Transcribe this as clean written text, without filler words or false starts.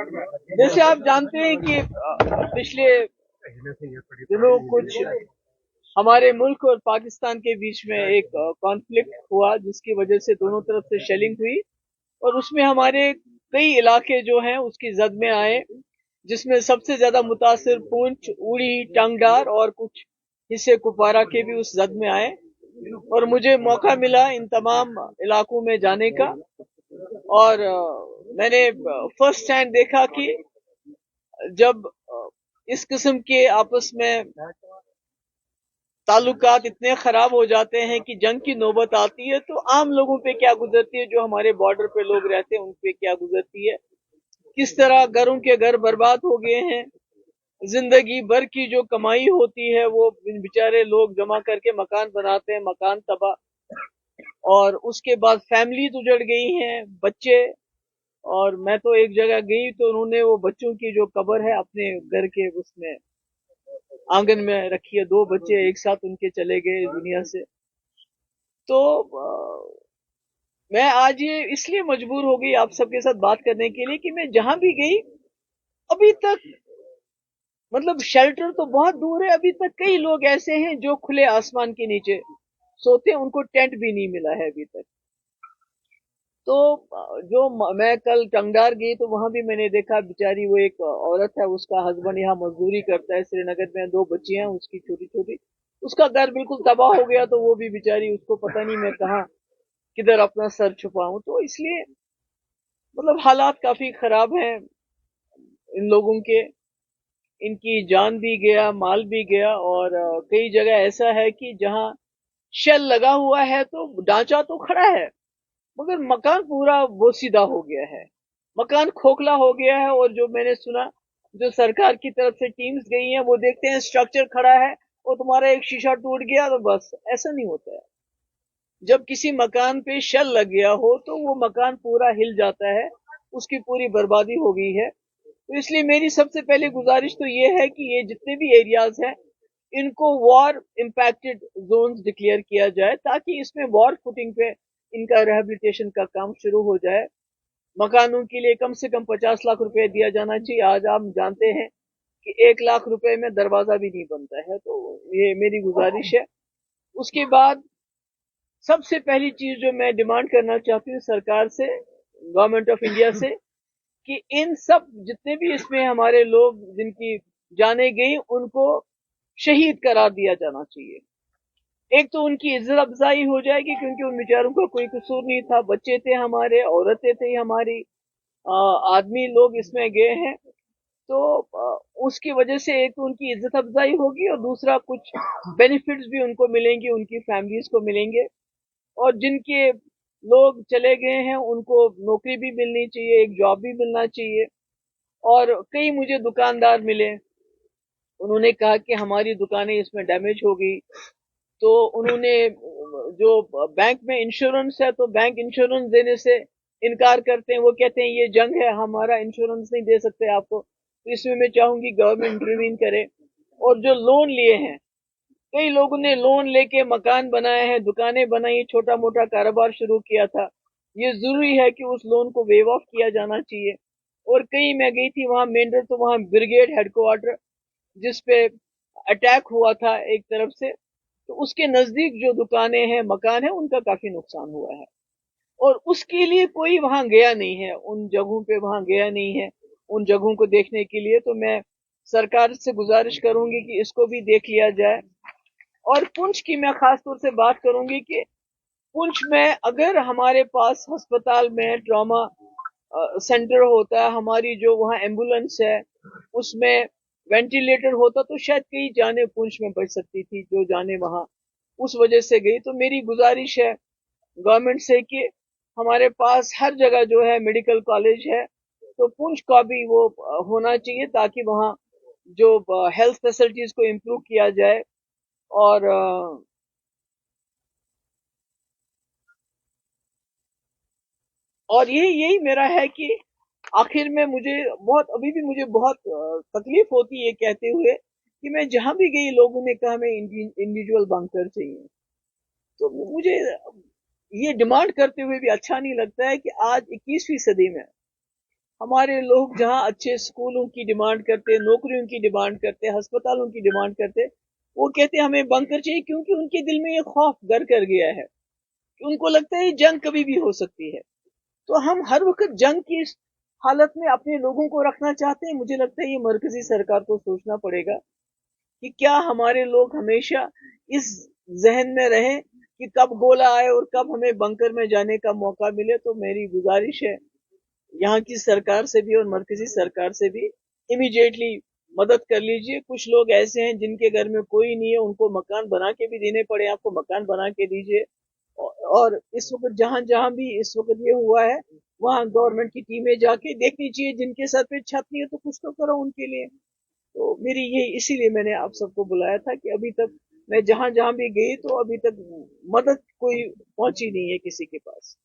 जैसे आप जानते हैं कि पिछले दिनों कुछ हमारे मुल्क और पाकिस्तान के बीच में एक कॉन्फ्लिक्ट हुआ, जिसकी वजह से दोनों तरफ से शेलिंग हुई और उसमें हमारे कई इलाके जो हैं उसकी जद में आए, जिसमें सबसे ज्यादा मुतासिर पुंछ, उड़ी, टंगडार और कुछ हिस्से कुपवारा के भी उस जद में आए। और मुझे मौका मिला इन तमाम इलाकों में जाने का और मैंने फर्स्ट हैंड देखा कि जब इस किस्म के आपस में ताल्लुकात इतने खराब हो जाते हैं कि जंग की नौबत आती है, तो आम लोगों पे क्या गुजरती है, जो हमारे बॉर्डर पे लोग रहते हैं उन पे क्या गुजरती है, किस तरह घरों के घर बर्बाद हो गए हैं, जिंदगी भर की जो कमाई होती है वो बेचारे लोग जमा करके मकान बनाते हैं, मकान तबाह, और उसके बाद फैमिली उजड़ गई हैं, बच्चे। और मैं तो एक जगह गई तो उन्होंने वो बच्चों की जो कब्र है अपने घर के उसमें आंगन में रखी है, दो बच्चे एक साथ उनके चले गए दुनिया से। तो मैं आज ये इसलिए मजबूर हो गई आप सबके साथ बात करने के लिए कि मैं जहां भी गई अभी तक, मतलब शेल्टर तो बहुत दूर है, अभी तक कई लोग ऐसे हैं जो खुले आसमान के नीचे सोते हैं, उनको टेंट भी नहीं मिला है अभी तक। तो मैं कल टंगडार गई तो वहां भी मैंने देखा, बेचारी वो एक औरत है, उसका हस्बैंड यहाँ मजदूरी करता है श्रीनगर में, दो बच्चियां हैं उसकी छोटी छोटी, उसका घर बिल्कुल तबाह हो गया, तो वो भी बेचारी, उसको पता नहीं मैं कहाँ किधर अपना सर छुपाऊं। तो इसलिए मतलब हालात काफी खराब हैं इन लोगों के, इनकी जान भी गया, माल भी गया, और कई जगह ऐसा है कि जहां शेल लगा हुआ है तो ढांचा तो खड़ा है, मगर मकान पूरा बोसीदा हो गया है, मकान खोखला हो गया है। और जो मैंने सुना, जो सरकार की तरफ से टीम्स गई हैं वो देखते हैं स्ट्रक्चर खड़ा है और तुम्हारा एक शीशा टूट गया तो बस, ऐसा नहीं होता है। जब किसी मकान पे शल लग गया हो तो वो मकान पूरा हिल जाता है, उसकी पूरी बर्बादी हो गई है। तो इसलिए मेरी सबसे पहले गुजारिश तो ये है कि ये जितने भी एरियाज हैं इनको वॉर इम्पैक्टेड जोन्स डिक्लेयर किया जाए, ताकि इसमें वॉर फुटिंग पे इनका रिहेबिलिटेशन का काम शुरू हो जाए। मकानों के लिए कम से कम 50 लाख रुपए दिया जाना चाहिए। आज आप जानते हैं कि 1 लाख रुपए में दरवाजा भी नहीं बनता है। तो ये मेरी गुजारिश है। उसके बाद सबसे पहली चीज जो मैं डिमांड करना चाहती हूँ सरकार से, गवर्नमेंट ऑफ इंडिया से, कि इन सब जितने भी इसमें हमारे लोग जिनकी जाने गई उनको शहीद करार दिया जाना चाहिए। एक तो उनकी इज्जत अफजाई हो जाएगी, क्योंकि उन बेचारों का कोई कसूर नहीं था, बच्चे थे हमारे, औरतें थी हमारी, आदमी लोग इसमें गए हैं। तो उसकी वजह से एक तो उनकी इज्जत अफजाई होगी और दूसरा कुछ बेनिफिट्स भी उनको मिलेंगे, उनकी फैमिलीज को मिलेंगे। और जिनके लोग चले गए हैं उनको नौकरी भी मिलनी चाहिए, एक जॉब भी मिलना चाहिए। और कई मुझे दुकानदार मिले, उन्होंने कहा कि हमारी दुकानें इसमें डैमेज हो गई, तो उन्होंने जो बैंक में इंश्योरेंस है तो बैंक इंश्योरेंस देने से इनकार करते हैं, वो कहते हैं ये जंग है, हमारा इंश्योरेंस नहीं दे सकते आपको। तो इसमें मैं चाहूंगी गवर्नमेंट इंटरवीन करे। और जो लोन लिए हैं, कई लोगों ने लोन लेके मकान बनाए हैं, दुकानें बनाई, छोटा मोटा कारोबार शुरू किया था, ये जरूरी है कि उस लोन को वेव ऑफ किया जाना चाहिए। और कई मैं गई थी वहां मेंढर, तो वहां ब्रिगेड हेडक्वार्टर जिसपे अटैक हुआ था एक तरफ से, तो उसके नजदीक जो दुकानें हैं, मकान है, उनका काफी नुकसान हुआ है। और उसके लिए कोई वहां गया नहीं है, उन जगहों पे वहां गया नहीं है उन जगहों को देखने के लिए। तो मैं सरकार से गुजारिश करूंगी कि इसको भी देख लिया जाए। और पुंछ की मैं खास तौर से बात करूंगी कि पुंछ में अगर हमारे पास अस्पताल में ट्रॉमा सेंटर होता, हमारी जो वहाँ एम्बुलेंस है उसमें वेंटिलेटर होता, तो शायद कई जाने पुंछ में बच सकती थी, जो जाने वहां उस वजह से गई। तो मेरी गुजारिश है गवर्नमेंट से कि हमारे पास हर जगह जो है मेडिकल कॉलेज है, तो पुंछ का भी वो होना चाहिए, ताकि वहाँ जो हेल्थ फैसिलिटीज को इम्प्रूव किया जाए। और यही मेरा है कि आखिर में मुझे बहुत, अभी भी मुझे बहुत तकलीफ होती है कहते हुए कि मैं जहां भी गई लोगों ने कहा हमें इंडिविजुअल बंकर चाहिए। तो मुझे ये डिमांड करते हुए भी अच्छा नहीं लगता है कि आज 21वीं सदी में हमारे लोग जहाँ अच्छे स्कूलों की डिमांड करते, नौकरियों की डिमांड करते, अस्पतालों की डिमांड करते, वो कहते हमें बंकर चाहिए, क्योंकि उनके दिल में ये खौफ घर कर गया है कि उनको लगता है ये जंग कभी भी हो सकती है। तो हम हर वक्त जंग की इस हालत में अपने लोगों को रखना चाहते हैं। मुझे लगता है ये मरकजी सरकार को सोचना पड़ेगा कि क्या हमारे लोग हमेशा इस जहन में रहे कि कब गोला आए और कब हमें बंकर में जाने का मौका मिले। तो मेरी गुजारिश है यहाँ की सरकार से भी और मरकजी सरकार से भी, इमीडिएटली मदद कर लीजिए। कुछ लोग ऐसे हैं जिनके घर में कोई नहीं है, उनको मकान बना के भी देने पड़े, आपको मकान बना के दीजिए। और इस वक्त जहां जहां भी इस वक्त ये हुआ है, वहां गवर्नमेंट की टीमें जाके देखनी चाहिए। जिनके सर पे छत नहीं है तो कुछ तो करो उनके लिए। तो मेरी ये, इसीलिए मैंने आप सबको बुलाया था कि अभी तक मैं जहां जहां भी गई तो अभी तक मदद कोई पहुंची नहीं है किसी के पास।